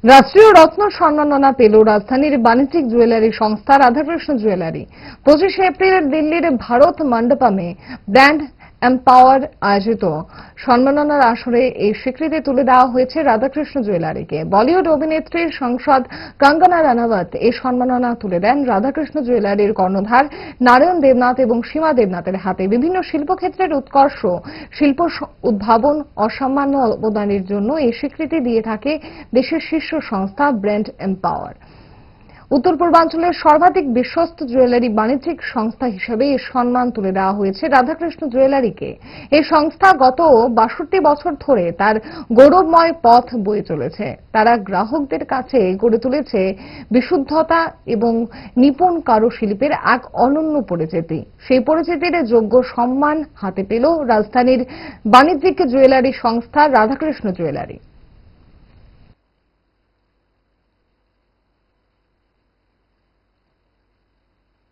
রাষ্ট্রীয় রত্ন সম্মাননা পেল রাজধানীর বাণিজ্যিক জুয়েলারি সংস্থা রাধাকৃষ্ণ জুয়েলারি। 25 এপ্রিল দিল্লির ভারত মণ্ডপমে ব্র্যান্ড এম্পাওয়ার আয়োজিত সম্মাননার আসরে এই স্বীকৃতি তুলে দেওয়া হয়েছে রাধাকৃষ্ণ জুয়েলারিকে। বলিউড অভিনেত্রীর সাংসদ কঙ্গনা রানাওয়াত এই সম্মাননা তুলে দেন রাধাকৃষ্ণ জুয়েলারির কর্ণধার নারায়ণ দেবনাথ এবং সীমা দেবনাথের হাতে। বিভিন্ন শিল্পক্ষেত্রের উৎকর্ষ, শিল্প উদ্ভাবন, অসামান্য অবদানের জন্য এই স্বীকৃতি দিয়ে থাকে দেশের শীর্ষ সংস্থা ব্র্যান্ড এম্পাওয়ার। উত্তর পূর্বাঞ্চলের সর্বাধিক বিশ্বস্ত জুয়েলারি বাণিজ্যিক সংস্থা হিসেবে এই সম্মান তুলে দেওয়া হয়েছে রাধাকৃষ্ণ জুয়েলারিকে। এই সংস্থা গত 62 বছর ধরে তার গৌরবময় পথ বয়ে চলেছে। তারা গ্রাহকদের কাছে গড়ে তুলেছে বিশুদ্ধতা এবং নিপুণ কারুশিল্পের এক অনন্য পরিচিতি। সেই পরিচিতির যোগ্য সম্মান হাতে পেল রাজধানীর বাণিজ্যিক জুয়েলারি সংস্থা রাধাকৃষ্ণ জুয়েলারি।